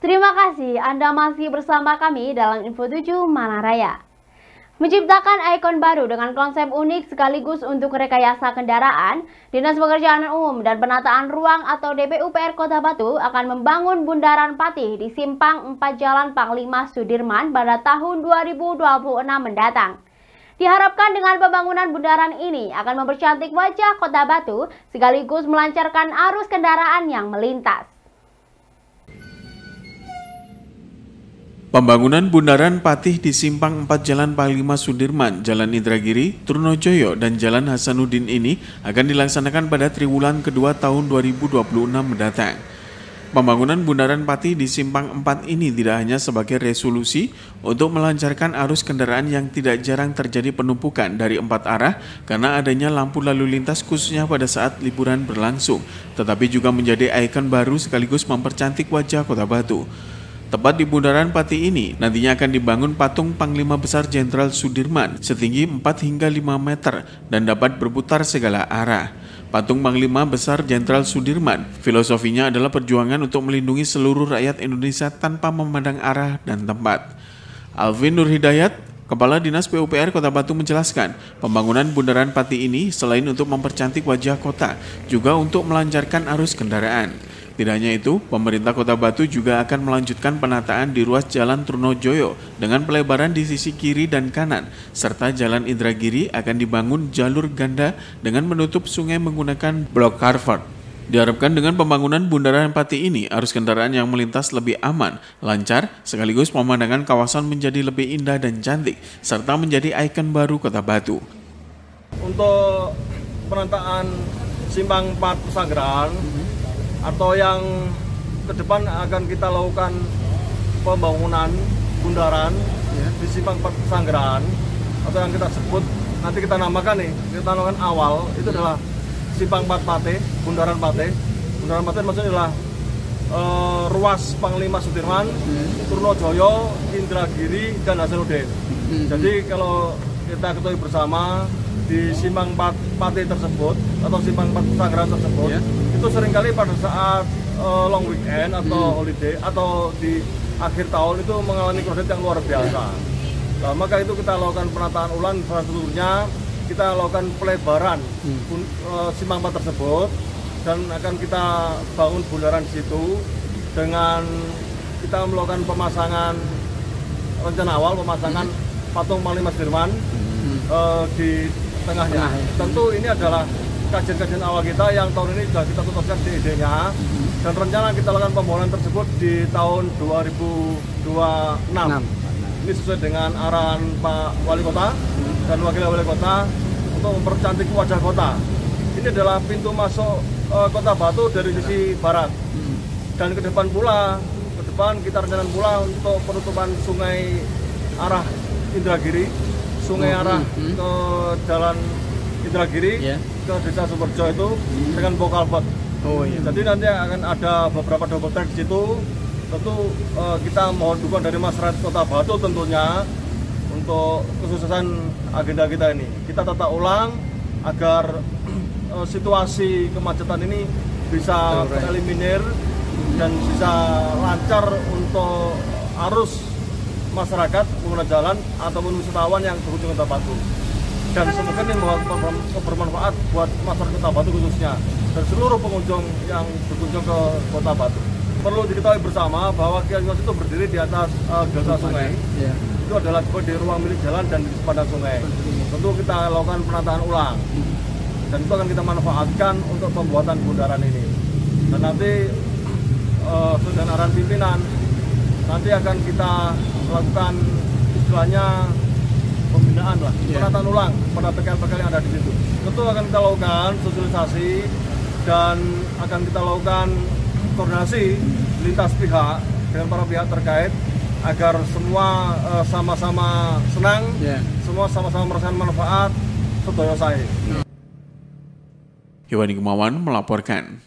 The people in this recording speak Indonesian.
Terima kasih Anda masih bersama kami dalam Info 7 Malang Raya. Menciptakan ikon baru dengan konsep unik sekaligus untuk rekayasa kendaraan, Dinas Pekerjaan Umum dan Penataan Ruang atau DPUPR Kota Batu akan membangun Bundaran Patih di Simpang 4 Jalan Panglima Sudirman pada tahun 2026 mendatang. Diharapkan dengan pembangunan bundaran ini akan mempercantik wajah Kota Batu sekaligus melancarkan arus kendaraan yang melintas. Pembangunan Bundaran Patih di Simpang 4 Jalan Panglima Sudirman, Jalan Indragiri, Trunojoyo, dan Jalan Hasanuddin ini akan dilaksanakan pada triwulan kedua tahun 2026 mendatang. Pembangunan Bundaran Patih di Simpang 4 ini tidak hanya sebagai resolusi untuk melancarkan arus kendaraan yang tidak jarang terjadi penumpukan dari 4 arah karena adanya lampu lalu lintas khususnya pada saat liburan berlangsung, tetapi juga menjadi ikon baru sekaligus mempercantik wajah Kota Batu. Tepat di Bundaran Patih ini, nantinya akan dibangun patung Panglima Besar Jenderal Sudirman setinggi 4 hingga 5 meter dan dapat berputar segala arah. Patung Panglima Besar Jenderal Sudirman, filosofinya adalah perjuangan untuk melindungi seluruh rakyat Indonesia tanpa memandang arah dan tempat. Alvin Nurhidayat, Kepala Dinas PUPR Kota Batu menjelaskan, pembangunan Bundaran Patih ini selain untuk mempercantik wajah kota, juga untuk melancarkan arus kendaraan. Tidak hanya itu, pemerintah Kota Batu juga akan melanjutkan penataan di ruas Jalan Trunojoyo dengan pelebaran di sisi kiri dan kanan, serta Jalan Indragiri akan dibangun jalur ganda dengan menutup sungai menggunakan blok culvert. Diharapkan dengan pembangunan Bundaran Patih ini, arus kendaraan yang melintas lebih aman, lancar, sekaligus pemandangan kawasan menjadi lebih indah dan cantik, serta menjadi ikon baru Kota Batu. Untuk penataan Simpang 4 Pesanggeran, atau yang ke depan akan kita lakukan pembangunan bundaran di Simpang 4 Pesanggeran, atau yang kita sebut nanti kita namakan awal itu adalah Simpang 4 Patih, Bundaran Patih. Bundaran Patih maksudnya adalah ruas Panglima Sudirman, Trunojoyo, Indragiri, dan Hasanuddin. Jadi kalau kita ketahui bersama di Simpang 4 Patih tersebut atau Simpang 4 Pesanggeran tersebut, itu seringkali pada saat long weekend atau holiday atau di akhir tahun itu mengalami kredit yang luar biasa. Nah, maka itu kita lakukan penataan ulang infrastrukturnya, kita lakukan pelebaran Simpang 4 tersebut, dan akan kita bangun bundaran di situ dengan kita melakukan pemasangan rencana awal pemasangan patung Panglima Sudirman di tengahnya. Tentu ini adalah kajian-kajian awal kita yang tahun ini sudah kita tutaskan di idenya, dan rencana kita lakukan pembangunan tersebut di tahun 2026. Ini sesuai dengan arahan Pak Wali Kota dan Wakil Wali Kota untuk mempercantik wajah kota. Ini adalah pintu masuk Kota Batu dari sisi barat, dan ke depan kita rencanakan pula untuk penutupan sungai arah Indragiri, sungai arah ke Jalan Indragiri ke Desa Sumberjo itu dengan bokalbot. Jadi nanti akan ada beberapa double track di situ. Tentu kita mohon dukungan dari masyarakat Kota Batu tentunya untuk kesuksesan agenda kita ini. Kita tata ulang agar situasi kemacetan ini bisa tereliminir dan bisa lancar untuk arus masyarakat pengguna jalan ataupun wisatawan yang berkunjung ke Kota Batu. Dan semoga ini bermanfaat buat masyarakat Kota Batu khususnya dan seluruh pengunjung yang berkunjung ke Kota Batu. Perlu diketahui bersama bahwa kios itu berdiri di atas delta sungai. Itu adalah di ruang milik jalan dan di sepanjang sungai. Tentu kita lakukan penataan ulang, dan itu akan kita manfaatkan untuk pembuatan bundaran ini. Dan nanti dengan arahan pimpinan, nanti akan kita lakukan istilahnya pembinaan lah, penataan ulang pada PKL-PKL yang ada di situ. Tentu akan kita lakukan sosialisasi dan akan kita lakukan koordinasi lintas pihak dengan para pihak terkait agar semua sama-sama senang, semua sama-sama merasakan manfaat sedaya sae. Iwan Gumawan melaporkan.